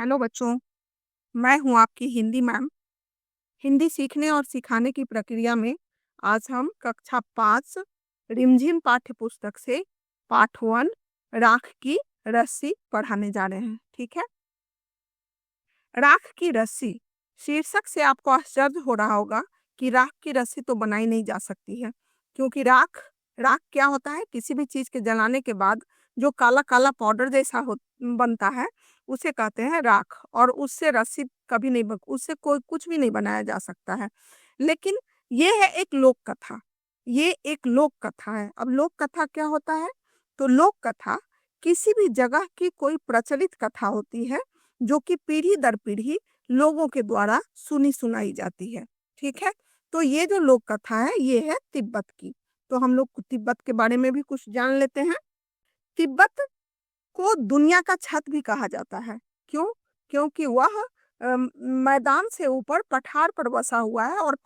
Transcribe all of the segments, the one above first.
Hello बच्चों, मैं हूँ आपकी हिंदी मैम। हिंदी सीखने और सिखाने की प्रक्रिया में आज हम कक्षा 5 रिमझिम पाठ्य पुस्तक से पाठ 1 राख की रस्सी पढ़ाने जा रहे हैं। ठीक है। राख की रस्सी शीर्षक से आपको आश्चर्य हो रहा होगा कि राख की रस्सी तो बनाई नहीं जा सकती है, क्योंकि राख राख क्या होता है? किसी भी चीज के जलाने के बाद जो काला काला पाउडर जैसा बनता है, उसे कहते हैं राख। और उससे रस्सी कभी नहीं उससे कोई कुछ भी नहीं बनाया जा सकता है। लेकिन ये है एक लोक कथा। ये एक लोक कथा है। अब लोक कथा क्या होता है? तो लोक कथा किसी भी जगह की कोई प्रचलित कथा होती है, जो कि पीढ़ी दर पीढ़ी लोगों के द्वारा सुनी सुनाई जाती है। ठीक है। तो ये जो लोक कथा है, ये है तिब्बत की। तो हम लोग तिब्बत के बारे में भी कुछ जान लेते हैं। तिब्बत को दुनिया का छत भी कहा जाता है। क्यों? क्योंकि वह मैदान से ऊपर पठार पर बसा हुआ है, और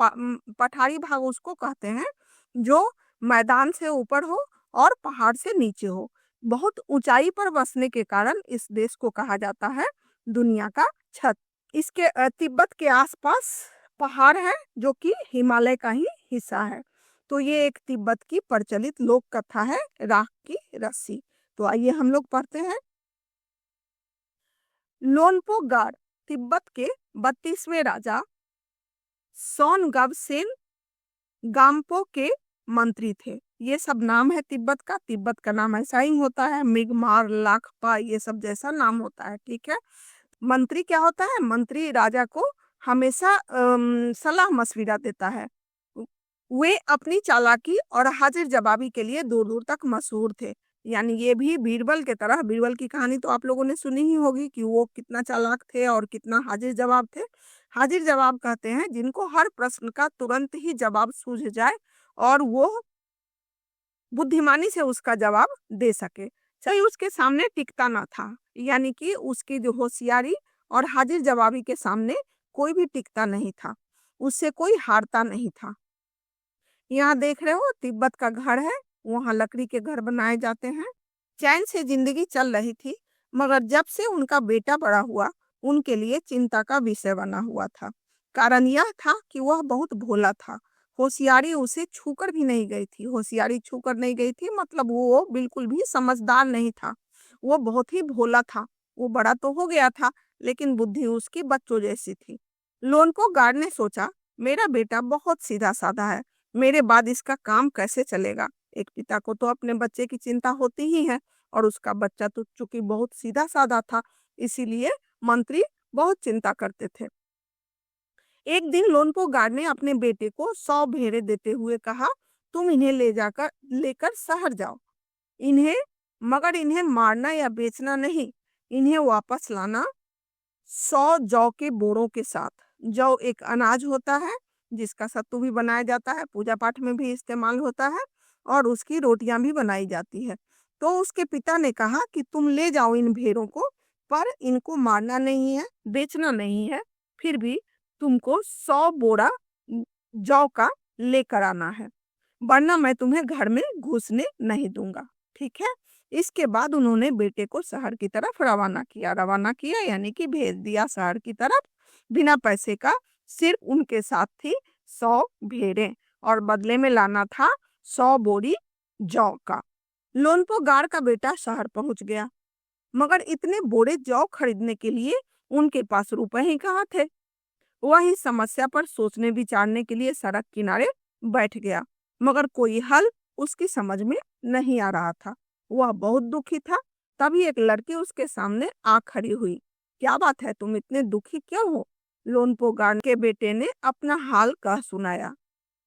पठारी भाग उसको कहते हैं जो मैदान से ऊपर हो और पहाड़ से नीचे हो। बहुत ऊंचाई पर बसने के कारण इस देश को कहा जाता है दुनिया का छत। इसके तिब्बत के आसपास पहाड़ है, जो कि हिमालय का ही हिस्सा है। तो ये एक तिब्बत की प्रचलित लोक कथा है, राख की रस्सी। तो आइए हम लोग पढ़ते हैं। लोनपो गार तिब्बत के 32वें राजा सोनगवसेन गाम्पो के मंत्री थे। ये सब नाम है तिब्बत का। तिब्बत का नाम ऐसा ही होता है, मिगमार, लाखपा, ये सब जैसा नाम होता है। ठीक है। मंत्री क्या होता है? मंत्री राजा को हमेशा सलाह मशविरा देता है। वे अपनी चालाकी और हाजिर जवाबी के लिए दूर दूर तक मशहूर थे। यानी ये भी बीरबल के तरह, बीरबल की कहानी तो आप लोगों ने सुनी ही होगी कि वो कितना चालाक थे और कितना हाजिर जवाब थे। हाजिर जवाब कहते हैं जिनको हर प्रश्न का तुरंत ही जवाब सूझ जाए और वो बुद्धिमानी से उसका जवाब दे सके, चाहे उसके सामने टिकता ना था। यानी कि उसकी जो होशियारी और हाजिर जवाबी के सामने कोई भी टिकता नहीं था, उससे कोई हारता नहीं था। यहाँ देख रहे हो तिब्बत का घर है, वहाँ लकड़ी के घर बनाए जाते हैं। चैन से जिंदगी चल रही थी, मगर जब से उनका बेटा बड़ा हुआ, उनके लिए चिंता का विषय बना हुआ था। कारण यह था कि वह बहुत भोला था। होशियारी उसे छूकर भी नहीं गई थी। होशियारी छूकर नहीं गई थी मतलब वो बिल्कुल भी समझदार नहीं था। वो बहुत ही भोला था। वो बड़ा तो हो गया था, लेकिन बुद्धि उसकी बच्चों जैसी थी। लोनको गार्ड ने सोचा, मेरा बेटा बहुत सीधा साधा है, मेरे बाद इसका काम कैसे चलेगा? एक पिता को तो अपने बच्चे की चिंता होती ही है, और उसका बच्चा तो चूंकि बहुत सीधा साधा था, इसीलिए मंत्री बहुत चिंता करते थे। एक दिन लोनपो गार्ड ने अपने बेटे को 100 भेड़े देते हुए कहा, तुम इन्हें लेकर शहर जाओ। इन्हें मगर इन्हें मारना या बेचना नहीं, इन्हें वापस लाना 100 जौ के बोरों के साथ। जौ एक अनाज होता है जिसका सत्तू भी बनाया जाता है, पूजा पाठ में भी इस्तेमाल होता है, और उसकी रोटियां भी बनाई जाती है। तो उसके पिता ने कहा कि तुम ले जाओ इन भेड़ों को, पर इनको मारना नहीं है, बेचना नहीं है। फिर भी तुमको 100 बोरा जौ का लेकर आना है, वरना मैं तुम्हें घर में घुसने नहीं दूंगा। ठीक है। इसके बाद उन्होंने बेटे को शहर की तरफ रवाना किया यानी कि भेज दिया शहर की तरफ, बिना पैसे का। सिर्फ उनके साथ थी 100 भेड़ें, और बदले में लाना था 100 बोरी जौ का। लोनपो गार का बेटा शहर पहुंच गया, मगर इतने बोरे जौ खरीदने के लिए उनके पास रुपए ही कहाँ थे। वह इस समस्या पर सोचने विचारने के लिए सड़क किनारे बैठ गया, मगर कोई हल उसकी समझ में नहीं आ रहा था। वह बहुत दुखी था। तभी एक लड़की उसके सामने आ खड़ी हुई। क्या बात है, तुम इतने दुखी क्यों हो? लोनपो गार्ड के बेटे ने अपना हाल कह सुनाया।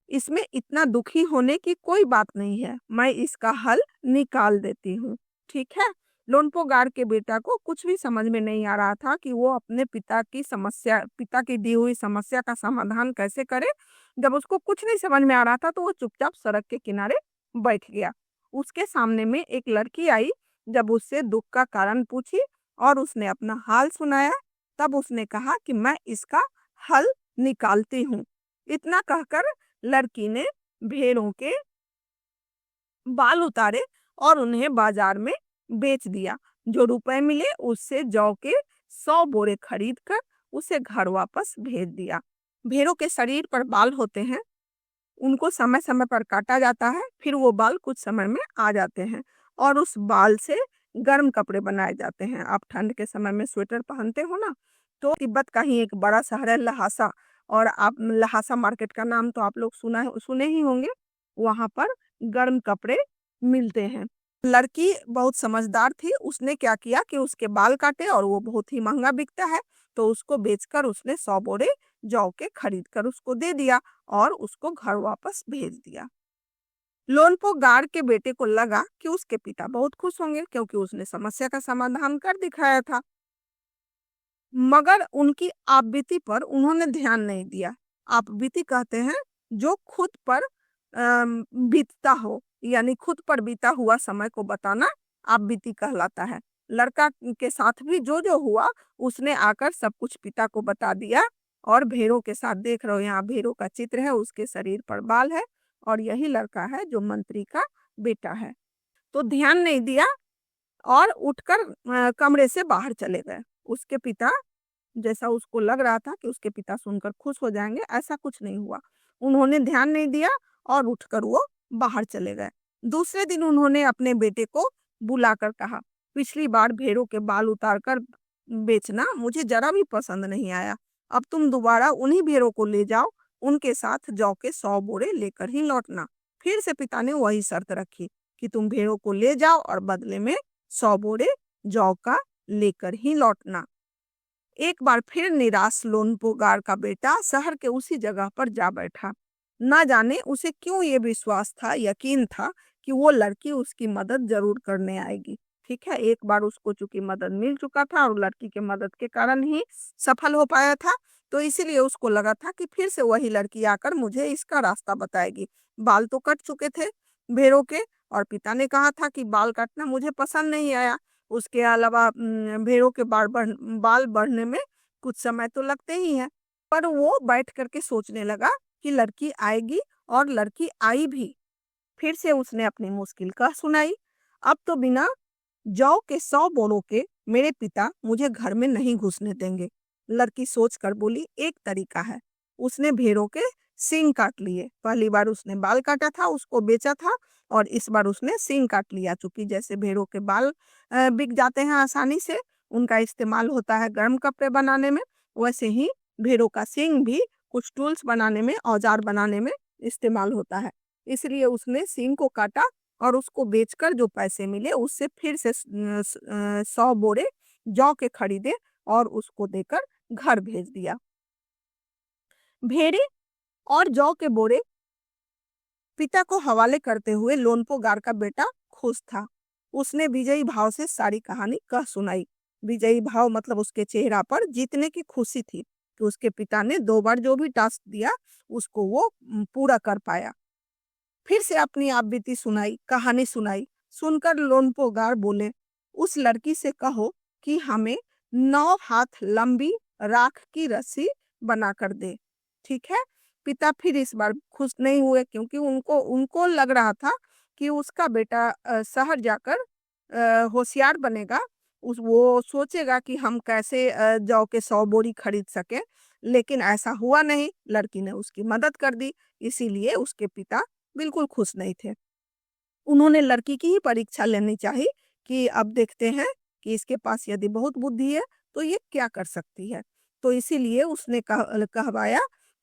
इसमें इतना दुखी होने की कोई बात नहीं है, मैं इसका हल निकाल देती हूँ। ठीक है। लोनपो गार के बेटा को कुछ भी समझ में नहीं आ रहा था कि वो अपने पिता की दी हुई समस्या का समाधान कैसे करे। जब उसको कुछ नहीं समझ में आ रहा था, तो वो चुपचाप सड़क के किनारे बैठ गया। उसके सामने में एक लड़की आई। जब उससे दुख का कारण पूछी और उसने अपना हाल सुनाया, तब उसने कहा कि मैं इसका हल निकालती हूँ। इतना कहकर लड़की ने भेड़ों के बाल उतारे और उन्हें बाजार में बेच दिया। जो रुपए मिले उससे जौ के 100 बोरे खरीद कर उसे घर वापस भेज दिया। भेड़ों के शरीर पर बाल होते हैं, उनको समय समय पर काटा जाता है, फिर वो बाल कुछ समय में आ जाते हैं और उस बाल से गर्म कपड़े बनाए जाते हैं। आप ठंड के समय में स्वेटर पहनते हो ना, तो तिब्बत का ही एक बड़ा शहर है लहासा, और आप लहासा मार्केट का नाम तो आप लोग सुने ही होंगे। वहां पर गर्म कपड़े मिलते हैं। लड़की बहुत समझदार थी, उसने क्या किया कि उसके बाल काटे, और वो बहुत ही महंगा बिकता है, तो उसको बेचकर उसने 100 बोरे जौ के खरीद कर उसको दे दिया और उसको घर वापस भेज दिया। लोनपो गार्ड के बेटे को लगा कि उसके पिता बहुत खुश होंगे, क्योंकि उसने समस्या का समाधान कर दिखाया था। मगर उनकी आपबीती पर उन्होंने ध्यान नहीं दिया। आपबीती कहते हैं जो खुद पर बीतता हो, यानी खुद पर बीता हुआ समय को बताना आपबीती कहलाता है। लड़का के साथ भी जो जो हुआ उसने आकर सब कुछ पिता को बता दिया। और भेड़ों के साथ देख रहे हो, यहाँ भेड़ों का चित्र है, उसके शरीर पर बाल है, और यही लड़का है जो मंत्री का बेटा है। तो ध्यान नहीं दिया और उठकर कमरे से बाहर चले गए। उसके पिता, जैसा उसको लग रहा था कि उसके पिता सुनकर खुश हो जाएंगे, ऐसा कुछ नहीं हुआ। उन्होंने ध्यान नहीं दिया और उठकर वो बाहर चले गए। दूसरे दिन उन्होंने अपने बेटे को बुलाकर कहा, पिछली बार भेड़ों के बाल उतारकर बेचना मुझे जरा भी पसंद नहीं आया। अब तुम दोबारा उन्हीं भेड़ों को ले जाओ, उनके साथ जौ के 100 बोरे लेकर ही लौटना। फिर से पिता ने वही शर्त रखी कि तुम भेड़ों को ले जाओ और बदले में 100 बोरे जौ का लेकर ही लौटना। एक बार फिर निराश लोनपोगार का बेटा शहर के उसी जगह पर जा बैठा। ना जाने उसे क्यों ये विश्वास था, यकीन था कि वो लड़की उसकी मदद जरूर करने आएगी। ठीक है, एक बार उसको चूंकि मदद मिल चुका था और लड़की के मदद के कारण ही सफल हो पाया था, तो इसीलिए उसको लगा था कि फिर से वही लड़की आकर मुझे इसका रास्ता बताएगी। बाल तो कट चुके थे भेड़ों के, और पिता ने कहा था कि बाल काटना मुझे पसंद नहीं आया। उसके अलावा भेड़ों के बाल बढ़ने में कुछ समय तो लगते ही है। पर वो बैठ करके सोचने लगा कि लड़की आएगी, और लड़की आई भी। फिर से उसने अपनी मुश्किल कह सुनाई। अब तो बिना जौ के 100 बोरों के मेरे पिता मुझे घर में नहीं घुसने देंगे। लड़की सोचकर बोली, एक तरीका है। उसने भेड़ों के सींग काट लिए। पहली बार उसने बाल काटा था, उसको बेचा था, और इस बार उसने सींग काट लिया। चूंकि जैसे भेड़ों के बाल बिक जाते हैं आसानी से, उनका इस्तेमाल होता है गर्म कपड़े बनाने में, वैसे ही भेड़ों का सींग भी कुछ टूल्स बनाने में, औजार बनाने में इस्तेमाल होता है। इसलिए उसने सींग को काटा और उसको बेचकर जो पैसे मिले उससे फिर से 100 बोरे जौ के खरीदे और उसको देकर घर भेज दिया। भेड़े और जौ के बोरे पिता को हवाले करते हुए लोनपो गार का बेटा खुश था। उसने विजयी भाव से सारी कहानी कह सुनाई। विजयी भाव मतलब उसके चेहरा पर जीतने की खुशी थी कि उसके पिता ने 2 बार जो भी टास्क दिया उसको वो पूरा कर पाया। फिर से अपनी आप बीती सुनाई, कहानी सुनाई। सुनकर लोनपो गार बोले, उस लड़की से कहो कि हमें 9 हाथ लंबी राख की रस्सी बना कर दे। ठीक है। पिता फिर इस बार खुश नहीं हुए, क्योंकि उनको उनको लग रहा था कि उसका बेटा शहर जाकर होशियार बनेगा। वो सोचेगा कि हम कैसे जौ के 100 बोरी खरीद सके। लेकिन ऐसा हुआ नहीं, लड़की ने उसकी मदद कर दी। इसीलिए उसके पिता बिल्कुल खुश नहीं थे। उन्होंने लड़की की ही परीक्षा लेनी चाहिए कि अब देखते हैं कि इसके पास यदि बहुत बुद्धि है तो ये क्या कर सकती है। तो इसीलिए उसने कहवाया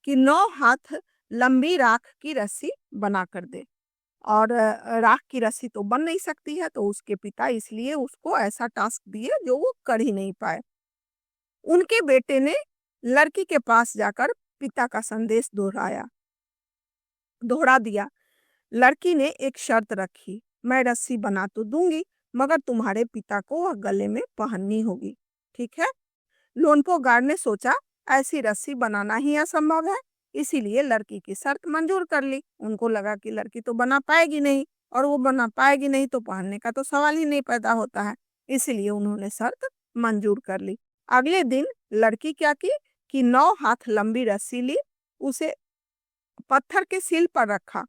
कि 9 हाथ लंबी राख की रस्सी बना कर दे। और राख की रस्सी तो बन नहीं सकती है, तो उसके पिता इसलिए उसको ऐसा टास्क दिए जो वो कर ही नहीं पाए। उनके बेटे ने लड़की के पास जाकर पिता का संदेश दोहरा दिया। लड़की ने एक शर्त रखी, मैं रस्सी बना तो दूंगी, मगर तुम्हारे पिता को वह गले में पहननी होगी। ठीक है। लोनपो गार्ड ने सोचा ऐसी रस्सी बनाना ही असंभव है, इसीलिए लड़की की शर्त मंजूर कर ली। उनको लगा कि लड़की तो बना पाएगी नहीं, और वो बना पाएगी नहीं तो पहनने का तो सवाल ही नहीं पैदा होता है। इसीलिए उन्होंने शर्त मंजूर कर ली। अगले दिन लड़की क्या की कि 9 हाथ लंबी रस्सी ली, उसे पत्थर के सील पर रखा।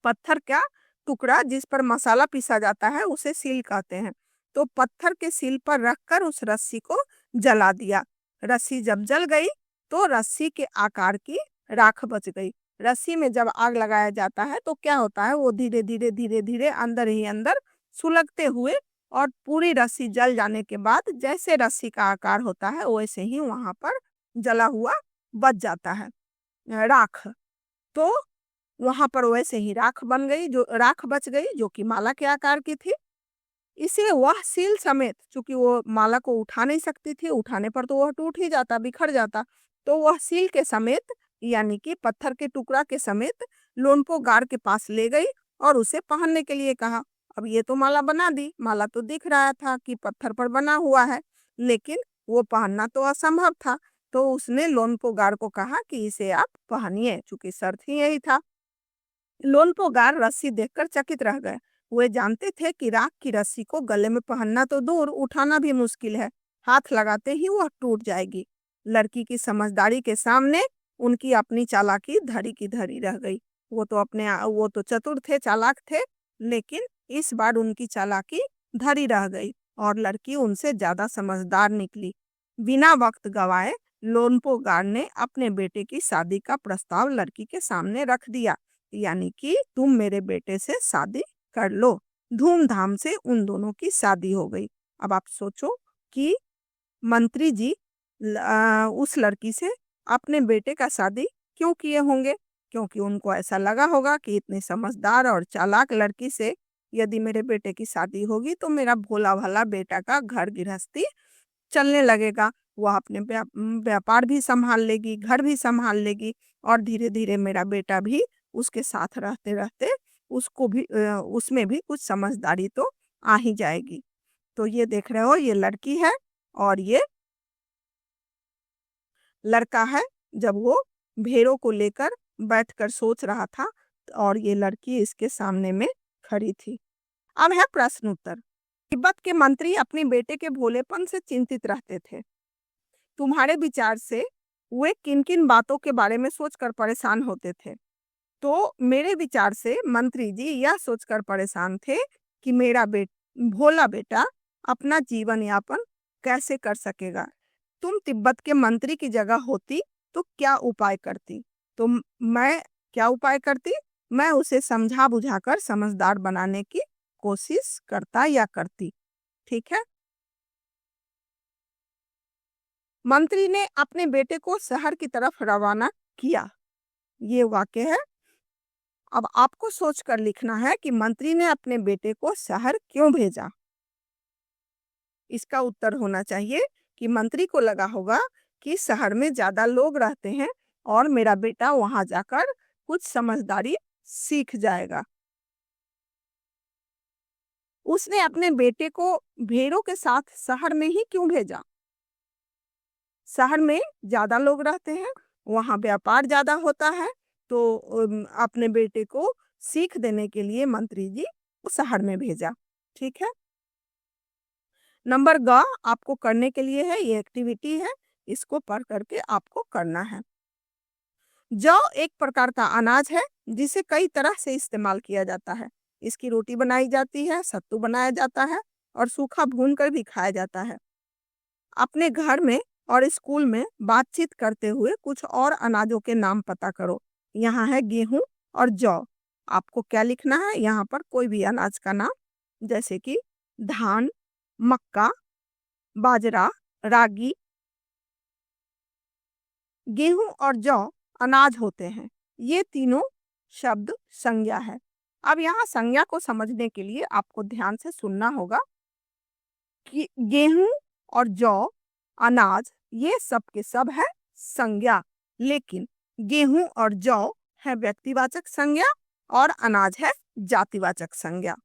पत्थर का टुकड़ा जिस पर मसाला पीसा जाता है उसे सील कहते हैं। तो पत्थर के सील पर रखकर उस रस्सी को जला दिया। रस्सी जब जल गई तो रस्सी के आकार की राख बच गई। रस्सी में जब आग लगाया जाता है तो क्या होता है, वो धीरे धीरे धीरे धीरे अंदर ही अंदर सुलगते हुए, और पूरी रस्सी जल जाने के बाद जैसे रस्सी का आकार होता है वैसे ही वहां पर जला हुआ बच जाता है, राख। तो वहां पर वैसे ही राख बन गई, जो राख बच गई, जो कि माला के आकार की थी। इसलिए वह सील समेत, चूंकि वो माला को उठा नहीं सकती थी, उठाने पर तो वह टूट ही जाता, बिखर जाता, तो वह सील के समेत यानी कि पत्थर के टुकड़ा के समेत लोनपो गार के पास ले गई और उसे पहनने के लिए कहा। अब ये तो माला बना दी, माला तो दिख रहा था कि पत्थर पर बना हुआ है, लेकिन वो पहनना तो असंभव था। तो उसने लोनपो गार को कहा कि इसे आप पहनिए, चूंकि शर्त ही यही था। लोनपोगार रस्सी देखकर चकित रह गए। वे जानते थे कि राख की रस्सी को गले में पहनना तो दूर, उठाना भी मुश्किल है, हाथ लगाते ही वह टूट जाएगी। लड़की की समझदारी के सामने उनकी अपनी चालाकी धरी की धरी रह गई। वो तो चतुर थे, चालाक थे, लेकिन इस बार उनकी चालाकी धरी रह गई और लड़की उनसे ज्यादा समझदार निकली। बिना वक्त गवाए लोनपोगार ने अपने बेटे की शादी का प्रस्ताव लड़की के सामने रख दिया, यानी कि तुम मेरे बेटे से शादी कर लो। धूमधाम से उन दोनों की शादी हो गई। अब आप सोचो कि मंत्री जी उस लड़की से अपने बेटे का शादी क्यों किए होंगे? क्योंकि उनको ऐसा लगा होगा कि इतनी समझदार और चालाक लड़की से यदि मेरे बेटे की शादी होगी तो मेरा भोला भाला बेटा का घर गृहस्थी चलने लगेगा, वह अपने व्यापार भी संभाल लेगी, घर भी संभाल लेगी, और धीरे धीरे मेरा बेटा भी उसके साथ रहते रहते उसको भी उसमें भी कुछ समझदारी तो आ ही जाएगी। तो ये देख रहे हो, ये लड़की है और ये लड़का है। जब वो भेड़ों को लेकर बैठकर सोच रहा था और ये लड़की इसके सामने में खड़ी थी। अब है प्रश्न उत्तर। तिब्बत के मंत्री अपने बेटे के भोलेपन से चिंतित रहते थे। तुम्हारे विचार से वे किन किन बातों के बारे में सोचकर परेशान होते थे? तो मेरे विचार से मंत्री जी यह सोचकर परेशान थे कि मेरा भोला बेटा अपना जीवन यापन कैसे कर सकेगा। तुम तिब्बत के मंत्री की जगह होती तो क्या उपाय करती? तो मैं क्या उपाय करती? मैं उसे समझा बुझाकर समझदार बनाने की कोशिश करता या करती। ठीक है। मंत्री ने अपने बेटे को शहर की तरफ रवाना किया। ये वाक्य है। अब आपको सोचकर लिखना है कि मंत्री ने अपने बेटे को शहर क्यों भेजा। इसका उत्तर होना चाहिए कि मंत्री को लगा होगा कि शहर में ज्यादा लोग रहते हैं और मेरा बेटा वहां जाकर कुछ समझदारी सीख जाएगा। उसने अपने बेटे को भेड़ों के साथ शहर में ही क्यों भेजा? शहर में ज्यादा लोग रहते हैं, वहां व्यापार ज्यादा होता है, तो अपने बेटे को सीख देने के लिए मंत्री जी शहर में भेजा। ठीक है। नंबर ग आपको करने के लिए है, ये एक्टिविटी है, इसको पढ़ करके आपको करना है। जौ एक प्रकार का अनाज है जिसे कई तरह से इस्तेमाल किया जाता है। इसकी रोटी बनाई जाती है, सत्तू बनाया जाता है और सूखा भून कर भी खाया जाता है। अपने घर में और स्कूल में बातचीत करते हुए कुछ और अनाजों के नाम पता करो। यहाँ है गेहूं और जौ। आपको क्या लिखना है? यहाँ पर कोई भी अनाज का नाम, जैसे कि धान, मक्का, बाजरा, रागी। गेहूं और जौ अनाज होते हैं। ये तीनों शब्द संज्ञा है। अब यहाँ संज्ञा को समझने के लिए आपको ध्यान से सुनना होगा कि गेहूं और जौ अनाज ये सब के सब है संज्ञा, लेकिन गेहूं और जौ है व्यक्तिवाचक संज्ञा और अनाज है जातिवाचक संज्ञा।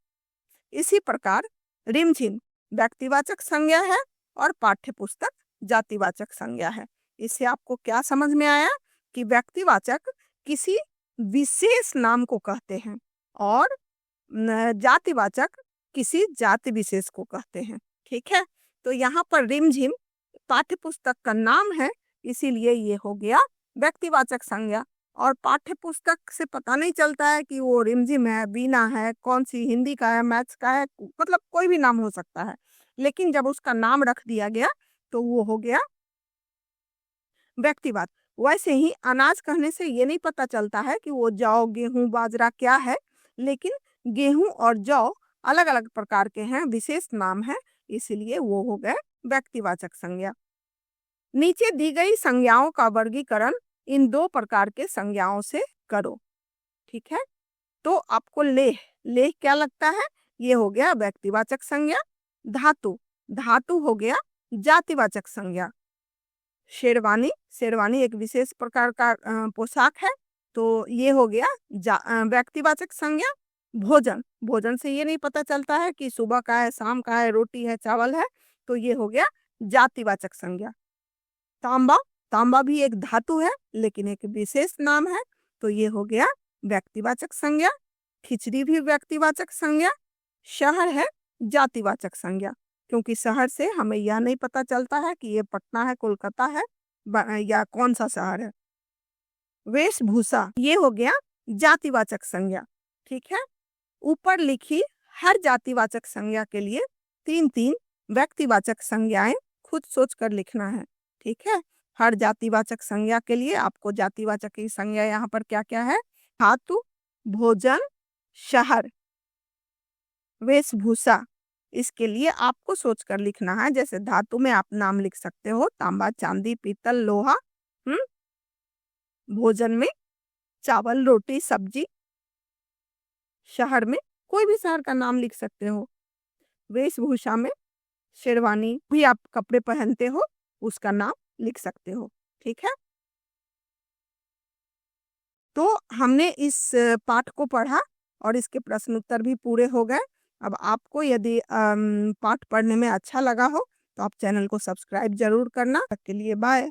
इसी प्रकार रिमझिम व्यक्तिवाचक संज्ञा है और पाठ्यपुस्तक जातिवाचक संज्ञा है। इससे आपको क्या समझ में आया कि व्यक्तिवाचक किसी विशेष नाम को कहते हैं और जातिवाचक किसी जाति विशेष को कहते हैं। ठीक है। तो यहाँ पर रिमझिम पाठ्यपुस्तक का नाम है, इसीलिए ये हो गया व्यक्तिवाचक संज्ञा। और पाठ्यपुस्तक से पता नहीं चलता है कि वो रिमझिम है, बीना है, कौन सी हिंदी का है, मैथ्स का है, मतलब कोई भी नाम हो सकता है। लेकिन जब उसका नाम रख दिया गया तो वो हो गया व्यक्तिवाचक। वैसे ही अनाज कहने से ये नहीं पता चलता है कि वो जौ, गेहूं, बाजरा क्या है, लेकिन गेहूं और जौ अलग अलग प्रकार के हैं, विशेष नाम है, इसलिए वो हो गए व्यक्तिवाचक संज्ञा। नीचे दी गई संज्ञाओं का वर्गीकरण इन दो प्रकार के संज्ञाओं से करो। ठीक है, तो आपको लेह, लेह क्या लगता है? ये हो गया व्यक्तिवाचक संज्ञा। धातु, धातु हो गया जातिवाचक संज्ञा। शेरवानी, शेरवानी एक विशेष प्रकार का पोशाक है, तो ये हो गया व्यक्तिवाचक संज्ञा। भोजन, भोजन से ये नहीं पता चलता है कि सुबह का है, शाम का है, रोटी है, चावल है, तो ये हो गया जातिवाचक संज्ञा। तांबा, तांबा भी एक धातु है लेकिन एक विशेष नाम है, तो ये हो गया व्यक्तिवाचक संज्ञा। खिचड़ी भी व्यक्तिवाचक संज्ञा। शहर है जातिवाचक संज्ञा, क्योंकि शहर से हमें यह नहीं पता चलता है कि ये पटना है, कोलकाता है या कौन सा शहर है। वेशभूषा, ये हो गया जातिवाचक संज्ञा। ठीक है, ऊपर लिखी हर जातिवाचक संज्ञा के लिए 3-3 व्यक्तिवाचक संज्ञाएं खुद सोच कर लिखना है। ठीक है, हर जातिवाचक संज्ञा के लिए आपको जातिवाचक की संज्ञा यहाँ पर क्या क्या है? धातु, भोजन, शहर, वेशभूषा, इसके लिए आपको सोचकर लिखना है। जैसे धातु में आप नाम लिख सकते हो तांबा, चांदी, पीतल, लोहा। भोजन में चावल, रोटी, सब्जी। शहर में कोई भी शहर का नाम लिख सकते हो। वेशभूषा में शेरवानी भी आप कपड़े पहनते हो, उसका नाम लिख सकते हो। ठीक है, तो हमने इस पाठ को पढ़ा और इसके प्रश्न उत्तर भी पूरे हो गए। अब आपको यदि पाठ पढ़ने में अच्छा लगा हो तो आप चैनल को सब्सक्राइब जरूर करना। तब तक के लिए बाय।